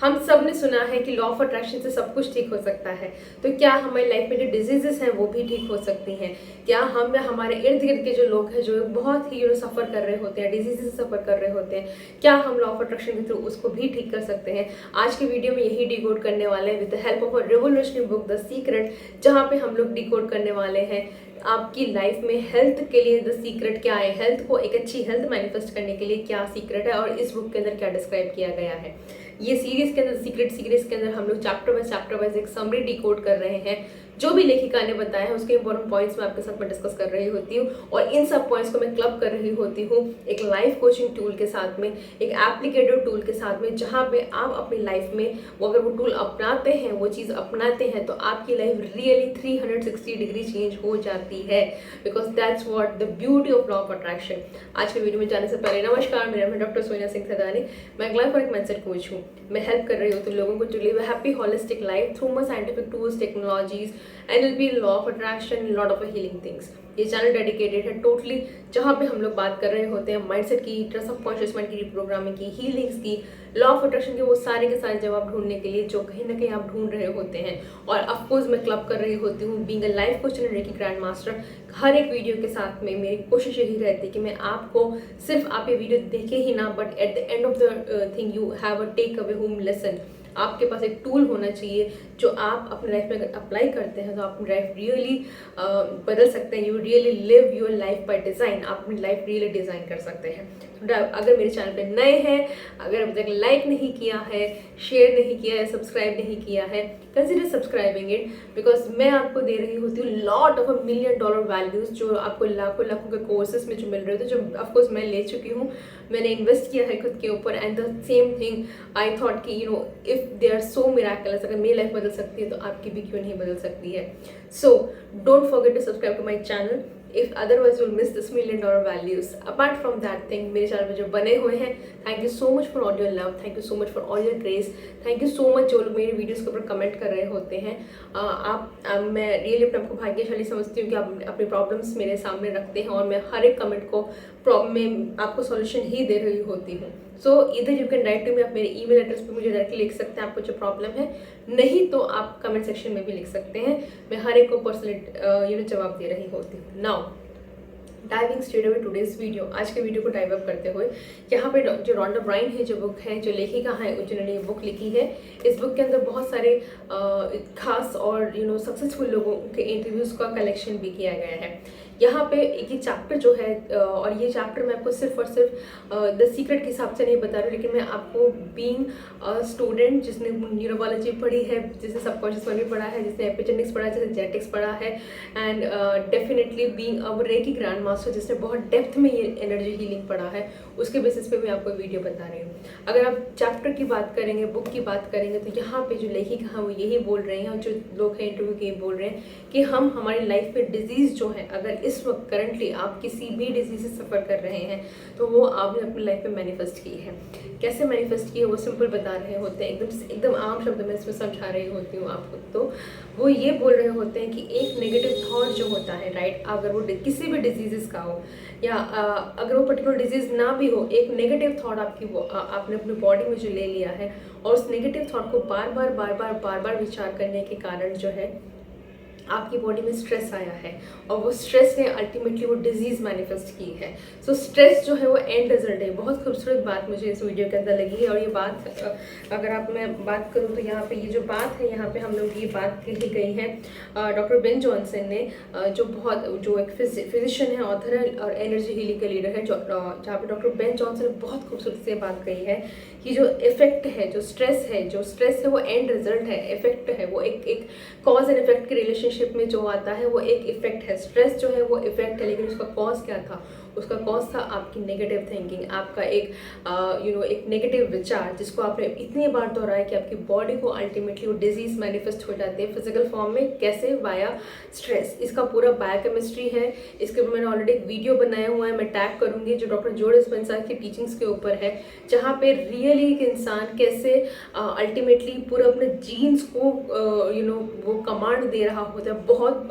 हम सब ने सुना है कि लॉ ऑफ अट्रैक्शन से सब कुछ ठीक हो सकता है। तो क्या हमारी लाइफ में जो डिजीजेस हैं वो भी ठीक हो सकती हैं? क्या हम या हमारे इर्द गिर्द के जो लोग हैं जो बहुत ही सफ़र कर रहे होते हैं, डिजीज से सफ़र कर रहे होते हैं, क्या हम लॉ ऑफ अट्रैक्शन के थ्रू उसको भी ठीक कर सकते हैं? आज के वीडियो में यही डिकोड करने वाले हैं with the help of a revolutionary book the secret, जहाँ पे हम लोग डिकोड करने वाले हैं आपकी लाइफ में हेल्थ के लिए द सीक्रेट क्या है, हेल्थ को एक अच्छी हेल्थ मैनिफेस्ट करने के लिए क्या सीक्रेट है और इस बुक के अंदर क्या डिस्क्राइब किया गया है। ये सीरीज के अंदर, सीक्रेट सीरीज के अंदर हम लोग चैप्टर वाइज एक समरी डिकोड कर रहे हैं। जो भी लेखिका ने बताया है उसके इंपॉर्टेंट पॉइंट्स मैं आपके साथ में डिस्कस कर रही होती हूँ और इन सब पॉइंट्स को मैं क्लब कर रही होती हूँ एक लाइफ कोचिंग टूल के साथ में, एक एप्लीकेटिव टूल के साथ में, जहाँ पे आप अपनी लाइफ में वो अगर वो टूल अपनाते हैं, वो चीज़ अपनाते हैं तो आपकी लाइफ रियली 360 डिग्री चेंज हो जाती है, because that's what the beauty of law of attraction. आज के वीडियो में जाने से पहले नमस्कार, मेरा नाम डॉक्टर सोनिया सिंह सदानी। मैं एक लाइफ और एक माइंडसेट कोच हूँ। मैं हेल्प कर रही हूँ लोगों को to live a happy holistic life through my scientific tools, technologies, NLP, law of attraction, lot of healing things. ये चैनल डेडिकेटेड है टोटली जहाँ पे हम लोग बात कर रहे होते हैं माइंडसेट की, ट्रस्ट कॉन्शियस माइंड की, रिप्रोग्रामिंग की, हीलिंग्स की, लॉ ऑफ अट्रैक्शन के वो सारे के सारे जवाब ढूंढने के लिए जो कहीं ना कहीं आप ढूंढ रहे होते हैं। और ऑफकोर्स मैं क्लब कर रही होती हूँ being a life coach and reiki grand master. हर एक वीडियो के साथ में मेरी कोशिश यही रहती है कि मैं आपको सिर्फ आप ये वीडियो देखे ही ना, but at the end of the thing you have a take away home lesson. आपके पास एक टूल होना चाहिए जो आप अपनी लाइफ में अगर अप्लाई करते हैं तो आप अपनी लाइफ रियली बदल सकते हैं। You really live your life by design. आप अपनी लाइफ रियली डिज़ाइन कर सकते हैं। तो अगर मेरे चैनल पे नए हैं, अगर अभी तक लाइक नहीं किया है, शेयर नहीं किया है, सब्सक्राइब नहीं किया है, कंसिडर सब्सक्राइबिंग इट, बिकॉज मैं आपको दे रही होती हूँ लॉट ऑफ $1 मिलियन वैल्यूज जो आपको लाखों लाखों के कोर्सेज में जो मिल रहे थे, जो ऑफकोर्स मैं ले चुकी हूँ, मैंने इन्वेस्ट किया है खुद के ऊपर। And the same thing I thought कि if they are so miraculous, अगर मेरी लाइफ बदल सकती है तो आपकी भी क्यों नहीं बदल सकती है। So don't forget to subscribe to my channel, if otherwise you'll miss this $1 million values. Apart from that thing, मेरे चैनल पे जो बने हुए हैं, thank you so much for all your love, thank you so much for all your grace, thank you so much जो लोग मेरे videos के ऊपर कमेंट कर रहे होते हैं। मैं रियली अपने आपको भाग्यशाली समझती हूँ कि आप अपनी प्रॉब्लम्स मेरे सामने रखते हैं और मैं हर एक कमेंट को प्रॉब्लम में आपको सॉल्यूशन ही दे रही होती हूँ। सो इधर you can write to me, आप मेरे ईमेल एड्रेस पे मुझे डायरेक्टली लिख सकते हैं आपको जो प्रॉब्लम है, नहीं तो आप कमेंट सेक्शन में भी लिख सकते हैं। मैं हर एक को पर्सनली जवाब दे रही होती हूँ। Now diving straight away today's video, आज के वीडियो को डाइव अप करते हुए, यहाँ पे जो रॉन्डा ब्राइन है, जो बुक है, जो लेखिका है, जिन्होंने ये बुक लिखी है, इस बुक के अंदर बहुत सारे खास और सक्सेसफुल लोगों के इंटरव्यूज़ का कलेक्शन भी किया गया है। यहाँ पे एक ये चैप्टर जो है, और ये चैप्टर मैं आपको सिर्फ और सिर्फ द सीक्रेट के हिसाब से नहीं बता रही, लेकिन मैं आपको बीइंग स्टूडेंट जिसने न्यूरोलॉजी पढ़ी है, जिसने सबकॉन्शियस माइंड भी पढ़ा है, जिसने एपिजेनेटिक्स पढ़ा है, जिसने जेनेटिक्स पढ़ा है, and definitely being a reiki grand master जिसने बहुत डेप्थ में ये एनर्जी हीलिंग पढ़ा है, उसके बेसिस पे मैं आपको वीडियो बता रही हूँ। अगर आप चैप्टर की बात करेंगे, बुक की बात करेंगे, तो यहाँ पे जो लेखिका है वो यही बोल रहे हैं और जो लोग हैं इंटरव्यू के बोल रहे हैं कि हम हमारी लाइफ में डिजीज़ जो है, अगर इस वक्त करंटली आप किसी भी डिजीज से सफ़र कर रहे हैं तो वो आपने अपनी लाइफ में मैनिफेस्ट की है। कैसे मैनिफेस्ट की है वो सिंपल बता रहे होते हैं, एकदम आम शब्द में इसमें समझा रही होती हूँ आपको। तो वो ये बोल रहे होते हैं कि एक नेगेटिव थॉट जो होता है, राइट, अगर वो किसी भी डिजीज़ का हो या अगर वो पर्टिकुलर डिजीज़ ना भी हो, एक नेगेटिव थॉट आपने अपनी बॉडी में जो ले लिया है और उस नेगेटिव थॉट को बार बार विचार करने के कारण जो है आपकी बॉडी में स्ट्रेस आया है और वो स्ट्रेस ने अल्टीमेटली वो डिजीज़ मैनिफेस्ट की है। सो स्ट्रेस जो है वो एंड रिजल्ट है। बहुत खूबसूरत बात मुझे इस वीडियो के अंदर लगी है और ये बात अगर मैं बात करूँ तो यहाँ पे ये जो बात है, यहाँ पे हम लोग ये बात कही गई है डॉक्टर बेन जॉनसन ने, जो एक फिजिशियन है, ऑथर है और एनर्जी हीलिंग के लीडर है, जहाँ पे डॉक्टर बेन जॉनसन ने बहुत खूबसूरत से बात कही है कि जो इफेक्ट है, जो स्ट्रेस है वो एंड रिजल्ट है, इफेक्ट है, वो एक कॉज एंड इफेक्ट के रिलेशनशिप में जो आता है वो एक इफेक्ट है। स्ट्रेस जो है वो इफेक्ट है, लेकिन उसका कॉज क्या था? उसका कॉज था आपकी नेगेटिव थिंकिंग, आपका एक नेगेटिव विचार जिसको आपने इतनी बार दोहराया कि आपकी बॉडी को अल्टीमेटली वो डिजीज मैनिफेस्ट हो जाती है फिजिकल फॉर्म में। कैसे? Via stress. इसका पूरा बायोकेमिस्ट्री है, इसके ऊपर मैंने ऑलरेडी एक वीडियो बनाया हुआ है, मैं टैग करूंगी, जो डॉक्टर जो डिस्पेंसा की टीचिंग्स के ऊपर है, जहाँ पे रियली एक इंसान कैसे अल्टीमेटली पूरा अपने जीन्स को वो कमांड दे रहा होता है। बहुत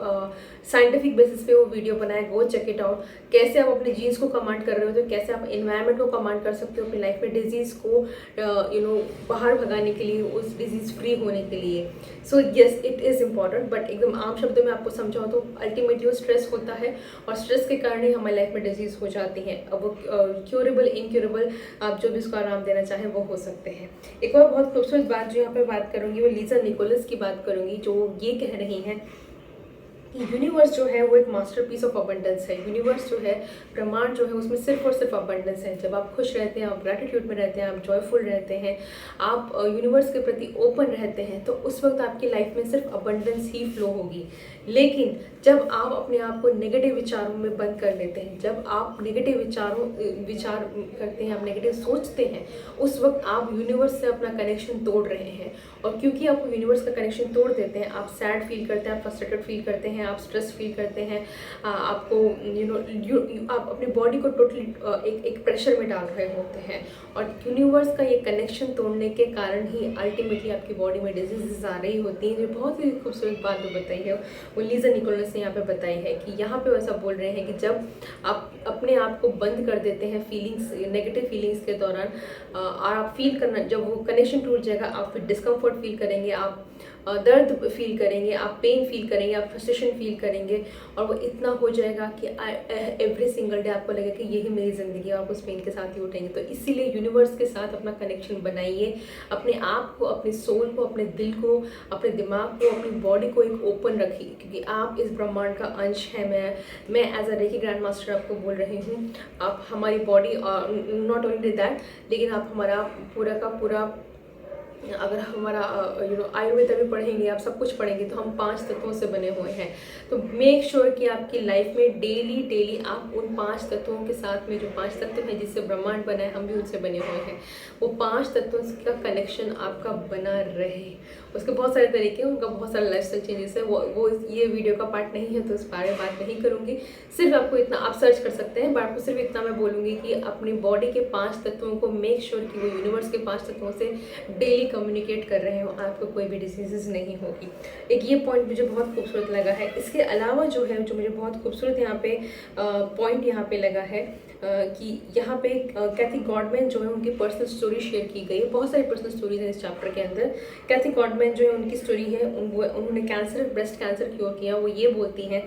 साइंटिफिक बेसिस पे वो वीडियो बनाया, गो चेक इट आउट। कैसे आप अपने जीन्स को कमांड कर रहे हो तो कैसे आप एनवायरनमेंट को कमांड कर सकते हो अपनी लाइफ में डिजीज़ को बाहर भगाने के लिए, उस डिजीज़ फ्री होने के लिए। So yes, it is important, but एकदम आम शब्दों में आपको समझाओ तो अल्टीमेटली वो स्ट्रेस होता है और स्ट्रेस के कारण ही हमारी लाइफ में डिजीज़ हो जाती हैं। अब वो क्योरेबल इनक्योरेबल आप जो भी उसको आराम देना चाहें वो हो सकते हैं। एक और बहुत खूबसूरत बात जो यहाँ पे बात करूँगी वो लीजा निकोलस की बात करूँगी, जो ये कह रही हैं यूनिवर्स जो है वो एक मास्टरपीस ऑफ अबंडेंस है। यूनिवर्स जो है, ब्रह्मांड जो है, उसमें सिर्फ और सिर्फ अबंडेंस है। जब आप खुश रहते हैं, आप ग्रैटिट्यूड में रहते हैं, आप जॉयफुल रहते हैं, आप यूनिवर्स के प्रति ओपन रहते हैं, तो उस वक्त आपकी लाइफ में सिर्फ अबंडेंस ही फ्लो होगी। लेकिन जब आप अपने आप को नेगेटिव विचारों में बंद कर लेते हैं, जब आप नेगेटिव विचार करते हैं, आप नेगेटिव सोचते हैं, उस वक्त आप यूनिवर्स से अपना कनेक्शन तोड़ रहे हैं। और क्योंकि आप यूनिवर्स का कनेक्शन तोड़ देते हैं, आप सैड फील करते हैं, आप फ्रस्ट्रेटेड फील करते हैं, आप स्ट्रेस फील करते हैं, आपको आप अपनी बॉडी को टोटली एक प्रेशर में डाल रहे होते हैं। और यूनिवर्स का ये कनेक्शन तोड़ने के कारण ही अल्टीमेटली आपकी बॉडी में डिजीजेस आ रही होती हैं। जो बहुत ही खूबसूरत बात जो बताई है वो लीजा निकोलस ने यहाँ पे बताई है कि यहाँ पे वैसा बोल रहे हैं कि जब आप अपने आप को बंद कर देते हैं फीलिंग्स, नेगेटिव फीलिंग्स के दौरान, और आप फील करना, जब वो कनेक्शन टूट जाएगा, आप फिर डिस्कम्फर्ट फील करेंगे, आप दर्द फील करेंगे, आप पेन फील करेंगे, आप फ्रस्ट्रेशन फील करेंगे, और वो इतना हो जाएगा कि एवरी सिंगल डे आपको लगेगा कि यही मेरी ज़िंदगी है, आप उस पेन के साथ ही उठेंगे। तो इसीलिए यूनिवर्स के साथ अपना कनेक्शन बनाइए, अपने आप को, अपने सोल को, अपने दिल को, अपने दिमाग को, अपनी बॉडी को एक ओपन रखिए, क्योंकि आप इस ब्रह्मांड का अंश है। मैं as a reiki grand master आपको बोल रही हूँ, आप हमारी बॉडी, नॉट ओनली दैट, लेकिन आप हमारा पूरा का पूरा, अगर हमारा आयुर्वेद भी पढ़ेंगे, आप सब कुछ पढ़ेंगे, तो हम 5 तत्वों से बने हुए हैं। तो मेक श्योर कि आपकी लाइफ में डेली आप उन 5 तत्वों के साथ में, जो 5 तत्व हैं जिससे ब्रह्मांड बना है, हम भी उनसे बने हुए हैं, वो 5 तत्वों का कनेक्शन आपका बना रहे। उसके बहुत सारे तरीके हैं, उनका बहुत सारे लाइफस्टाइल चेंजेस है, वो ये वीडियो का पार्ट नहीं है, तो इस बारे में बात नहीं करूँगी। सिर्फ आपको इतना, आप सर्च कर सकते हैं, बट आपको सिर्फ इतना मैं बोलूँगी कि अपनी बॉडी के 5 तत्वों को मेक श्योर कि वो यूनिवर्स के 5 तत्वों से डेली कम्युनिकेट कर रहे हो, आपको कोई भी डिसीजेज नहीं होगी। एक ये पॉइंट मुझे बहुत खूबसूरत लगा है। इसके अलावा जो है, जो मुझे बहुत खूबसूरत यहाँ पे पॉइंट यहाँ पे लगा है कि यहाँ पे कैथी गॉडमैन जो है, उनकी पर्सनल स्टोरी शेयर की गई है। बहुत सारी पर्सनल स्टोरीज हैं इस चैप्टर के अंदर। कैथी गॉडमैन जो है, उनकी स्टोरी है, उन्होंने ब्रेस्ट कैंसर क्योर किया। वो ये बोलती हैं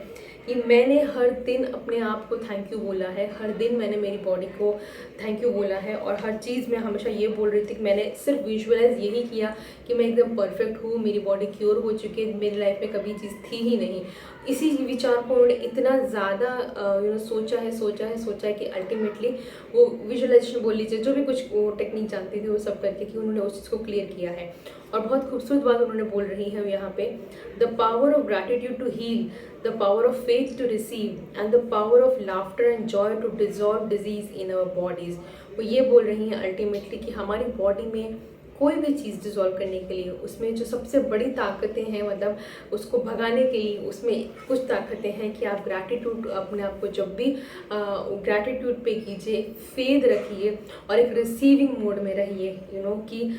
कि मैंने हर दिन अपने आप को थैंक यू बोला है, हर दिन मैंने मेरी बॉडी को थैंक यू बोला है, और हर चीज़ में हमेशा ये बोल रही थी कि मैंने सिर्फ विजुअलाइज यही किया कि मैं एकदम परफेक्ट हूँ, मेरी बॉडी क्योर हो चुकी है, मेरी लाइफ में कभी चीज़ थी ही नहीं। इसी विचार को उन्होंने इतना ज़्यादा सोचा है कि अल्टीमेटली वो विजुअलाइजेशन बोल लीजिए, जो भी कुछ वो टेक्निक जानती थी वो सब करके कि उन्होंने उस चीज़ को क्लियर किया है। और बहुत खूबसूरत बात उन्होंने बोल रही है यहाँ पे, the power of gratitude to heal, the power of faith to receive, and the power of laughter and joy to dissolve disease in our bodies. वो ये बोल रही हैं अल्टीमेटली कि हमारी बॉडी में कोई भी चीज़ डिज़ोल्व करने के लिए, उसमें जो सबसे बड़ी ताकतें हैं, मतलब उसको भगाने के लिए उसमें कुछ ताकतें हैं कि आप ग्रैटिट्यूड, अपने आप को जब भी ग्रैटिट्यूड पे कीजिए, फेथ रखिए और एक रिसीविंग मोड में रहिए, कि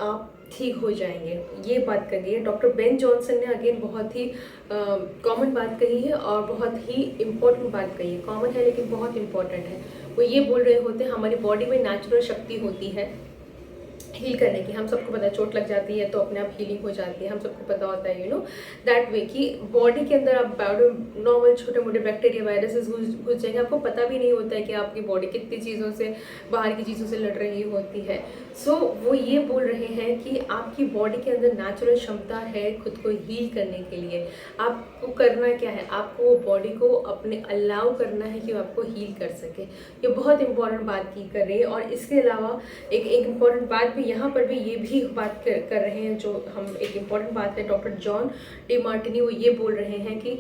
आप ठीक हो जाएंगे। ये बात कही है डॉक्टर बेन जॉनसन ने। अगेन बहुत ही कॉमन बात कही है और बहुत ही इम्पोर्टेंट बात कही है। कॉमन है लेकिन बहुत इम्पोर्टेंट है। वो ये बोल रहे होते हैं, हमारी बॉडी में नेचुरल शक्ति होती है हील करने की। हम सबको पता है, चोट लग जाती है तो अपने आप हीलिंग हो जाती है, हम सबको पता होता है दैट वे कि बॉडी के अंदर आप नॉर्मल छोटे मोटे बैक्टीरिया वायरसेस घुस जाएंगे, आपको पता भी नहीं होता है कि आपकी बॉडी कितनी चीज़ों से, बाहर की चीज़ों से लड़ रही होती है। सो वो ये बोल रहे हैं कि आपकी बॉडी के अंदर नेचुरल क्षमता है खुद को हील करने के लिए। आपको करना क्या है, आपको बॉडी को अपने अलाउ करना है कि वो आपको हील कर सके। ये बहुत इंपॉर्टेंट बात की कर रही है। और इसके अलावा एक इम्पॉर्टेंट बात भी यहाँ पर भी ये भी बात कर रहे हैं, जो हम एक इम्पॉर्टेंट बात है, डॉक्टर जॉन डिमार्टिनी, वो ये बोल रहे हैं कि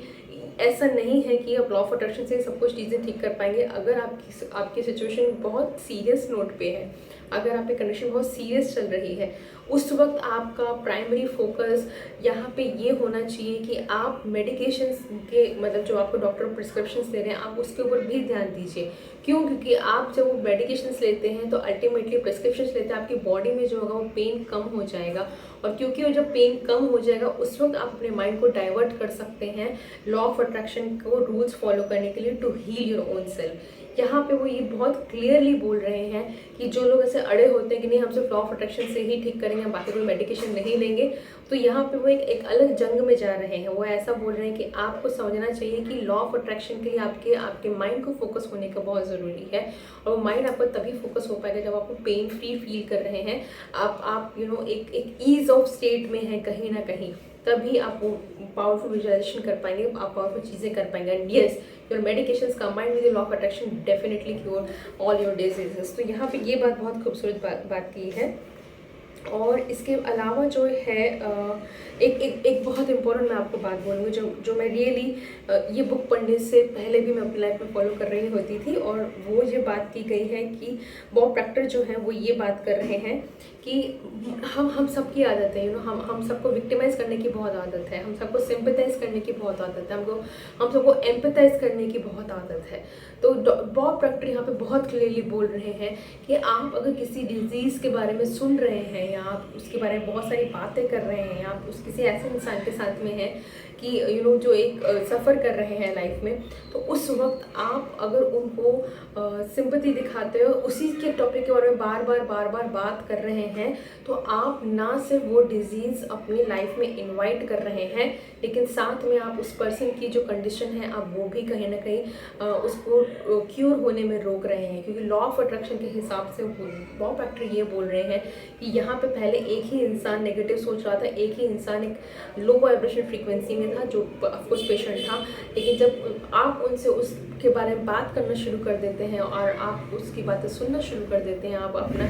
ऐसा नहीं है कि आप लॉ ऑफ अट्रैक्शन से सब कुछ चीज़ें ठीक कर पाएंगे। अगर आपकी सिचुएशन बहुत सीरियस नोट पे है, अगर आपकी कंडीशन बहुत सीरियस चल रही है, उस वक्त आपका प्राइमरी फोकस यहाँ पे ये होना चाहिए कि आप मेडिकेशंस के मतलब जो आपको डॉक्टर प्रिस्क्रिप्शंस दे रहे हैं आप उसके ऊपर भी ध्यान दीजिए। क्यों? क्योंकि आप जब वो मेडिकेशंस लेते हैं तो अल्टीमेटली प्रिस्क्रिप्शंस लेते हैं आपकी बॉडी में जो होगा वो पेन कम हो जाएगा, और क्योंकि वो जब पेन कम हो जाएगा उस वक्त आप अपने माइंड को डाइवर्ट कर सकते हैं लॉ ऑफ अट्रैक्शन को रूल्स फॉलो करने के लिए to heal your own self. यहाँ पे वो ये बहुत क्लियरली बोल रहे हैं कि जो लोग ऐसे अड़े होते हैं कि नहीं हम सिर्फ लॉ ऑफ अट्रैक्शन से ही ठीक करेंगे, बाकी कोई मेडिकेशन नहीं लेंगे, तो यहाँ पे वो एक अलग जंग में जा रहे हैं। वो ऐसा बोल रहे हैं कि आपको समझना चाहिए कि लॉ ऑफ अट्रैक्शन के लिए आपके माइंड को फोकस होने का बहुत ज़रूरी है, और वो माइंड आपका तभी फोकस हो पाएगा जब आप पेन फ्री फील कर रहे हैं, आप एक ईज ऑफ स्टेट में है कहीं ना कहीं, तभी आप वो पावरफुल विजुअलाइजेशन कर पाएंगे, आप पावरफुल चीज़ें कर पाएंगे। And yes, your medications combined with law of attraction definitely cure all your diseases. तो यहाँ पे ये बात बहुत खूबसूरत बात की है। और इसके अलावा जो है एक बहुत इम्पोर्टेंट मैं आपको बात बोलूँगी जो मैं रियली ये बुक पढ़ने से पहले भी मैं अपनी लाइफ में फॉलो कर रही होती थी, और वो ये बात की गई है कि बॉब प्रॉक्टर जो है वो ये बात कर रहे हैं कि हम सबकी आदत है, हम सबको विक्टिमाइज करने की बहुत आदत है, हम सबको सिंपथाइज करने की बहुत आदत है, हम सबको एम्पथाइज करने की बहुत आदत है। तो बॉब प्रॉक्टर यहाँ पे बहुत क्लियरली बोल रहे हैं कि आप अगर किसी डिजीज़ के बारे में सुन रहे हैं या आप उसके बारे में बहुत सारी बातें कर रहे हैं, या आप किसी ऐसे इंसान के साथ में हैं कि जो एक सफ़र कर रहे हैं लाइफ में, तो उस वक्त आप अगर उनको सिंपैथी दिखाते हो, उसी के टॉपिक के बारे में बार बार बात कर रहे हैं, तो आप ना सिर्फ वो डिजीज़ अपनी लाइफ में इनवाइट कर रहे हैं, लेकिन साथ में आप उस पर्सन की जो कंडीशन है आप वो भी कहीं ना कहीं उसको क्योर होने में रोक रहे हैं। क्योंकि लॉ ऑफ अट्रैक्शन के हिसाब से बॉब प्रॉक्टर ये बोल रहे हैं कि यहाँ पे पहले एक ही इंसान नेगेटिव सोच रहा था, एक ही इंसान एक लो वाइब्रेशन फ्रीक्वेंसी में था जो ऑफकोर्स पेशेंट था, लेकिन जब आप उनसे उसके बारे में बात करना शुरू कर देते हैं और आप उसकी बातें सुनना शुरू कर देते हैं, आप अपना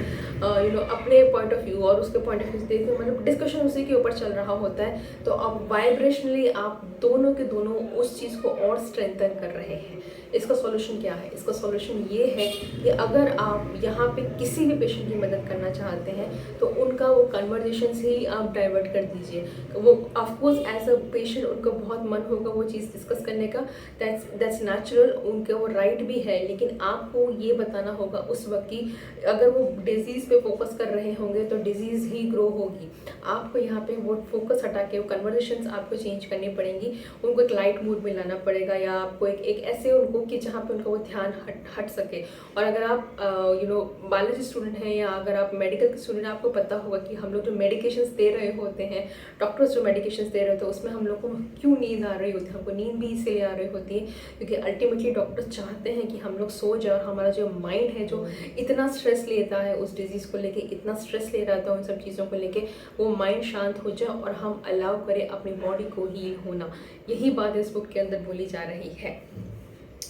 अपने पॉइंट ऑफ व्यू और उसके पॉइंट ऑफ व्यू देखते हैं, मतलब डिस्कशन उसी के ऊपर चल रहा होता है, तो अब वाइब्रेशनली आप दोनों के दोनों उस चीज़ को और स्ट्रेंथन कर रहे हैं। इसका सॉल्यूशन क्या है? इसका सॉल्यूशन ये है कि अगर आप यहाँ पे किसी भी पेशेंट की मदद करना चाहते हैं तो उनका वो कन्वर्जेशन से ही आप डाइवर्ट कर दीजिए। वो ऑफकोर्स एज अ पेशेंट उनका बहुत मन होगा वो चीज़ डिस्कस करने का, दैट्स नेचुरल, उनके वो राइट भी है, लेकिन आपको ये बताना होगा उस वक्त कि अगर वो डिजीज़ पे फोकस कर रहे होंगे तो डिजीज़ ही ग्रो होगी। आपको यहाँ पे वो फोकस हटा के वो कन्वर्जेशंस आपको चेंज करनी पड़ेंगी, उनको एक लाइट मूड में लाना पड़ेगा, या आपको एक ऐसे उनको कि जहाँ पे उनका वो ध्यान हट सके। और अगर आप बायोलॉजी स्टूडेंट हैं या अगर आप मेडिकल के स्टूडेंट हैं, आपको पता होगा कि हम लोग जो मेडिकेशंस दे रहे होते हैं, डॉक्टर्स जो मेडिकेशंस दे रहे होते हैं, उसमें हम लोग को क्यों नींद आ रही होती है? हमको नींद भी इसलिए आ रही होती है क्योंकि अल्टीमेटली डॉक्टर्स चाहते हैं कि हम लोग सो जाए, और हमारा जो माइंड है जो इतना स्ट्रेस लेता है उस डिजीज़ को लेके, इतना स्ट्रेस ले रहा था उन सब चीज़ों को लेके, वो माइंड शांत हो जाए और हम अलाउ करें अपनी बॉडी को हील होना। यही बात इस बुक के अंदर बोली जा रही है।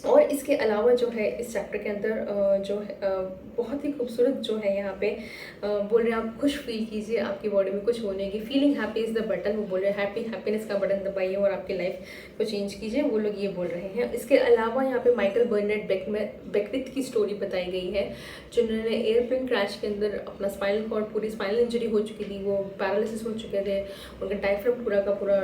और इसके अलावा जो है इस चैप्टर के अंदर जो है बहुत ही खूबसूरत जो है यहाँ पे बोल रहे हैं आप खुश फील कीजिए, आपकी बॉडी में कुछ होने की feeling happy is the button, वो बोल रहे हैं हैप्पीनेस का बटन दबाइए और आपकी लाइफ को चेंज कीजिए, वो लोग ये बोल रहे हैं। इसके अलावा यहाँ पे माइकल बर्नेट बेकविथ की स्टोरी बताई गई है, जिन्होंने एयरप्लेन क्रैश के अंदर अपना स्पाइनल कॉर्ड, पूरी स्पाइनल इंजरी हो चुकी थी, वो पैरालिसिस हो चुके थे, उनका डायफ्राम पूरा का पूरा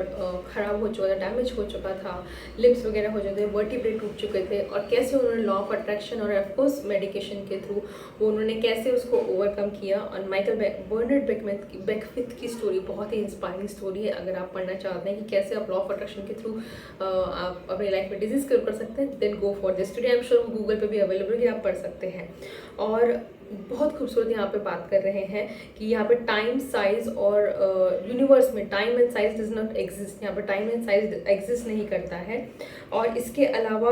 ख़राब हो चुका था, डैमेज हो चुका था, लिम्स वगैरह हो चुके थे, वर्टिब्रे टूट चुके थे, और कैसे उन्होंने लॉ ऑफ अट्रैक्शन और ऑफकोर्स मेडिकेशन के थ्रू वो उन्होंने कैसे उसको ओवरकम किया। और माइकल बर्नेट बेकविथ की स्टोरी बहुत ही इंस्पायरिंग स्टोरी है। अगर आप पढ़ना चाहते हैं कि कैसे आप लॉ ऑफ अट्रैक्शन के थ्रू आप अपनी लाइफ में डिजीज क्योर कर सकते हैं, then go for this story. I am sure वो गूगल पे भी अवेलेबल है, आप पढ़ सकते हैं। और बहुत खूबसूरत यहाँ पे बात कर रहे हैं कि यहाँ पे टाइम, साइज और यूनिवर्स में time and size does not exist, यहाँ पे टाइम एंड साइज एग्जिस्ट नहीं करता है। और इसके अलावा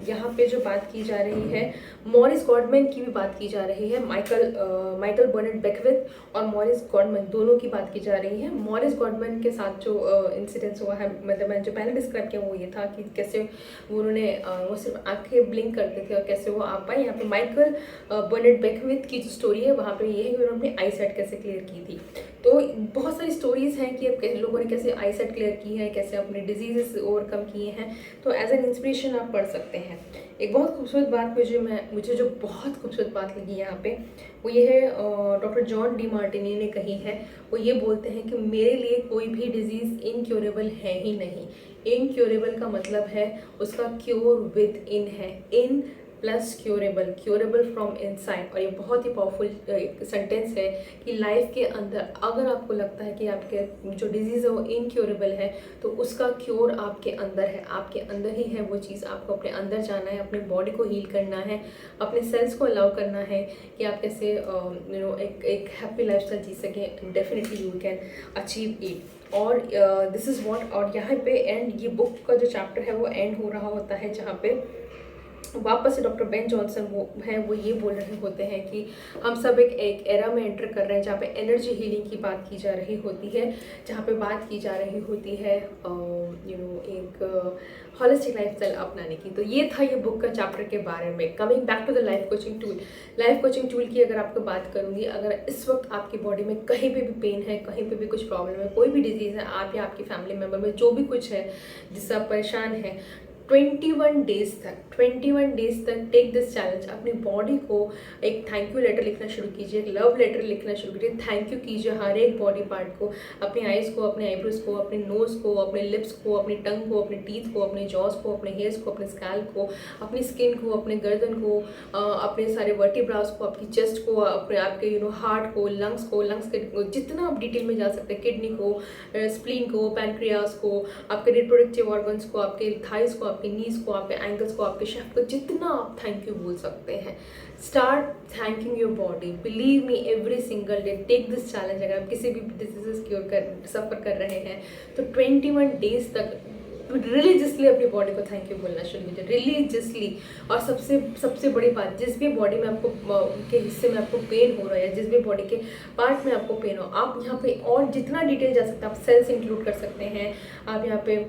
यहाँ पे जो बात की जा रही है, मॉरिस गॉडमैन की भी बात की जा रही है। माइकल बर्नेट बेकविथ और मॉरिस गॉडमैन दोनों की बात की जा रही है। मॉरिस गॉडमैन के साथ जो इंसिडेंट्स हुआ है, मतलब मैंने जो पहले डिस्क्राइब किया वो ये था कि कैसे उन्होंने वो सिर्फ आंखें ब्लिंक करते थे और कैसे वो आ पाए। यहाँ पे माइकल बर्नेट बेकविथ की जो स्टोरी है वहाँ पे ये है कि उन्होंने अपनी आई साइट कैसे क्लियर की थी। तो बहुत सारी स्टोरीज़ हैं कि अब कैसे लोगों ने कैसे आई सेट क्लियर की है, कैसे अपने डिजीज़ ओवरकम किए हैं, तो एज एन इंस्पिरेशन आप पढ़ सकते हैं। एक बहुत खूबसूरत बात मुझे जो बहुत खूबसूरत बात लगी यहाँ पे, वो ये है, डॉक्टर जॉन डी मार्टिनी ने कही है। वो ये बोलते हैं कि मेरे लिए कोई भी डिजीज़ इनक्योरेबल है ही नहीं। इनक्योरेबल का मतलब है उसका क्योर विद इन है, in plus curable, curable from inside. और ये बहुत ही पावरफुल सेंटेंस है कि लाइफ के अंदर अगर आपको लगता है कि आपके जो डिजीज़ है वो इनक्योरेबल है, तो उसका क्योर आपके अंदर है, आपके अंदर ही है वो चीज़। आपको अपने अंदर जाना है, अपने बॉडी को हील करना है, अपने सेल्स को अलाउ करना है कि आप कैसे एक हैप्पी लाइफस्टाइल जी सकें। Definitely you can achieve it. और दिस इज़ वॉट, और यहाँ पे एंड, ये बुक का जो चैप्टर है वो एंड हो रहा होता है जहाँ पे वापस से डॉक्टर बेन जॉनसन वो ये बोल रहे होते हैं कि हम सब एक एरा में एंटर कर रहे हैं जहाँ पे एनर्जी हीलिंग की बात की जा रही होती है, जहाँ पे बात की जा रही होती है एक हॉलिस्टिक लाइफस्टाइल अपनाने की। तो ये था ये बुक का चैप्टर के बारे में। Coming back to the life coaching tool, life coaching tool की अगर आपको बात करूँगी, अगर इस वक्त आपकी बॉडी में कहीं पे भी पेन है, कहीं पे भी कुछ प्रॉब्लम है, कोई भी डिजीज़ है, आप या आपकी फैमिली मेम्बर में जो भी कुछ है जिससे आप परेशान हैं, 21 डेज तक टेक दिस चैलेंज। अपनी बॉडी को एक थैंक यू लेटर लिखना शुरू कीजिए, एक लव लेटर लिखना शुरू कीजिए, थैंक यू कीजिए हर एक बॉडी पार्ट को, अपने आइज़ को, अपने आईब्रोज को, अपने नोज़ को, अपने लिप्स को, अपनी टंग को, अपने टीथ को, अपने जॉज को, अपने हेयर्स को, अपने स्कैल्प को, अपनी स्किन को, अपने गर्दन को, अपने सारे वर्टिब्रास को, आपकी चेस्ट को, अपने आपके हार्ट को, लंग्स के जितना आप डिटेल में जा सकते हैं, किडनी को, स्प्लीन को, पैनक्रियास को, आपके रिप्रोडक्टिव ऑर्गन्स को, आपके थाइस को, आपके नीज को, आपके एंकल्स को, आपके शेफ्ट को, जितना आप थैंक यू बोल सकते हैं। Start thanking your body, believe me, every single day take this challenge. अगर आप किसी भी डिजीजेस सफ़र कर रहे हैं तो 21 डेज तक रिलीजियसली अपनी बॉडी को थैंक यू बोलना शुरू कीजिए, रिलीजियसली। और सबसे बड़ी बात, जिस भी बॉडी में आपको के हिस्से में आपको पेन हो रहा है, जिस भी बॉडी के पार्ट में आपको पेन हो, आप यहाँ पे और जितना डिटेल जा सकते हैं, आप सेल्स इंक्लूड कर सकते हैं, आप यहाँ पे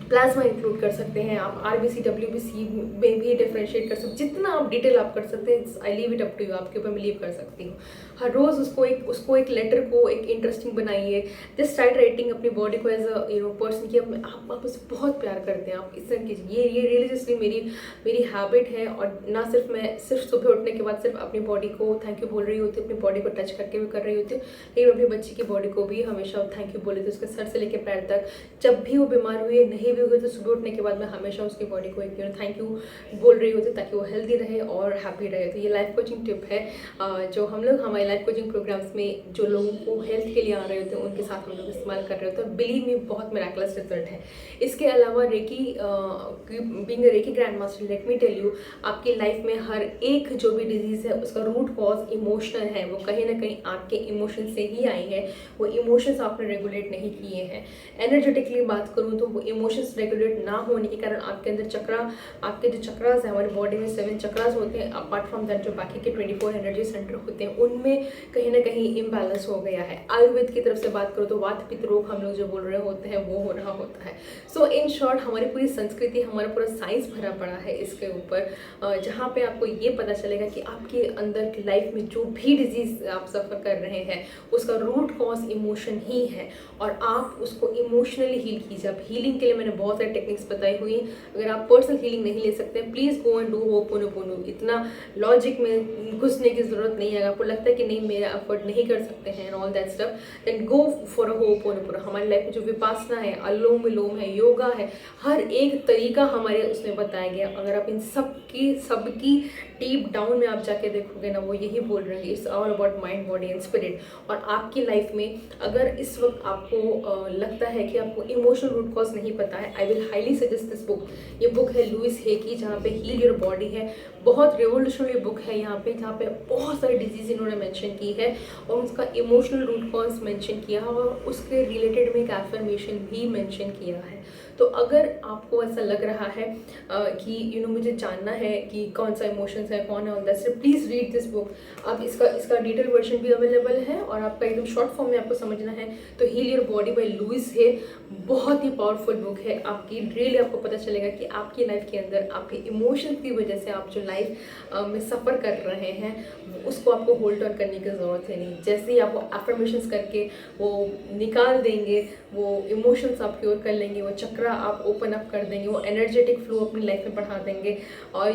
प्लाज्मा इंक्लूड कर सकते हैं, आप आरबीसी डब्ल्यूबीसी में भी डिफ्रेंशिएट कर सकते हैं, जितना आप डिटेल आप कर सकते हैं। I leave it up to you, आपके ऊपर बिलीव कर सकती हूँ। हर रोज़ उसको एक लेटर को एक इंटरेस्टिंग बनाइए। जस्ट स्टार्ट राइटिंग अपनी बॉडी को एज अ पर्सन की आप उसे बहुत प्यार करते हैं, आप इस तरह कीजिए। ये रिलीजियसली मेरी हैबिट है। और ना सिर्फ मैं सिर्फ सुबह उठने के बाद सिर्फ अपनी बॉडी को थैंक यू बोल रही होती हूँ, अपनी बॉडी को टच करके भी कर रही होती हूँ, लेकिन अपनी बच्ची की बॉडी को भी हमेशा थैंक यू बोले थे, उसके सर से लेकर पैर तक। जब भी वो बीमार हुई है, नहीं भी हुई, तो सुबह उठने के बाद मैं हमेशा उसकी बॉडी को एक थैंक यू बोल रही होती ताकि वो हेल्दी रहे और हैप्पी रहे। तो ये लाइफ कोचिंग टिप है जो हम लोग हमारे लाइफ कोचिंग प्रोग्राम्स में जो लोगों को हेल्थ के लिए आ रहे होते हैं उनके साथ हम लोग इस्तेमाल कर रहे होते हैं। बिलीव मी, बहुत मिरेकलस रिजल्ट है। इसके अलावा reiki, being a reiki grand master, let me tell you, आपकी लाइफ में हर एक जो भी डिजीज़ है उसका रूट कॉज इमोशनल है। वो कहीं ना कहीं आपके इमोशन से ही आई है। वो इमोशंस आपने रेगुलेट नहीं किए हैं। एनर्जेटिकली बात करूँ तो वो इमोशंस रेगुलेट ना होने के कारण आपके अंदर आपके जो चक्रास हैं, हमारी बॉडी में 7 चक्रास होते हैं, अपार्ट फ्रॉम दैट जो बाकी के 24 एनर्जी सेंटर होते हैं, उनमें कहीं ना कहीं इम्बैलेंस हो गया है। आयुर्वेद की तरफ से बात करो तो वात पित्त रोग हम लोग जो बोल रहे होते हैं वो हो रहा होता है। सो इन शॉर्ट, हमारी पूरी संस्कृति, हमारा पूरा साइंस भरा पड़ा है इसके ऊपर, जहाँ पे आपको ये पता चलेगा कि आपके अंदर की लाइफ में जो भी डिजीज आप सफ़र कर रहे हैं उसका रूट कॉज इमोशन ही है, और आप उसको इमोशनली हील कीजिए। अब हीलिंग के लिए मैंने बहुत सारे टेक्निक्स बताई हुई। अगर आप पर्सनल हीलिंग नहीं ले सकते, please go and do ho'oponopono. इतना लॉजिक में घुसने की ज़रूरत नहीं है। अगर आपको लगता है कि नहीं, मेरा एफर्ट नहीं कर सकते हैं all that stuff, then go for a ho'oponopono. हमारी लाइफ में जो विपासना है, अनुलोम विलोम है, योगा है, हर एक तरीका हमारे उसमें बताया गया। अगर आप इन सबकी डीप डाउन में आप जाके देखोगे ना, वो यही बोल रहे हैं, it's all about mind, body and spirit. और आपकी लाइफ में अगर इस वक्त आपको लगता है कि आपको इमोशनल रूट कॉज नहीं पता है, I will highly suggest this book. ये बुक है लुइस हे की, जहाँ पे हील योर बॉडी है। बहुत रेवोल्यूशनरी बुक है यहाँ पे, जहाँ पे बहुत सारे डिजीज इन्होंने मेंशन की है और उसका इमोशनल रूट कॉज मेंशन किया है, और उसके रिलेटेड में एक एफर्मेशन भी मेंशन किया है। तो अगर आपको ऐसा लग रहा है कि मुझे जानना है कि कौन सा इमोशंस इमोशंस है, कौन है all that. Please read this book. अब इसका डिटेल वर्जन भी अवेलेबल है और आपका एकदम शॉर्ट फॉर्म में आपको समझना है तो heal your body by Louise है। बहुत ही पावरफुल बुक है। आपकी रियली आपको पता चलेगा कि आपकी लाइफ के अंदर आपके इमोशंस की वजह से आप जो लाइफ में सफ़र कर रहे हैं उसको आपको होल्ड ऑन करने की ज़रूरत है नहीं। जैसे ही आपको अफर्मेशंस करके वो निकाल देंगे, वो इमोशंस आप क्योर कर लेंगे, वो चक्रा आप ओपन अप कर देंगे, वो एनर्जेटिक फ्लो अपनी लाइफ में बढ़ा देंगे और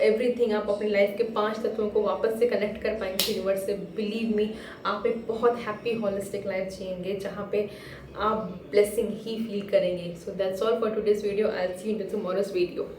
एवरीथिंग आप अपनी लाइफ के 5 तत्वों को वापस से कनेक्ट कर पाएंगे यूनिवर्स से। बिलीव मी, आप एक बहुत हैप्पी होलिस्टिक लाइफ जिएंगे जहाँ पे आप ब्लेसिंग ही फील करेंगे। So that's all for today's video. I will see you in tomorrow's video.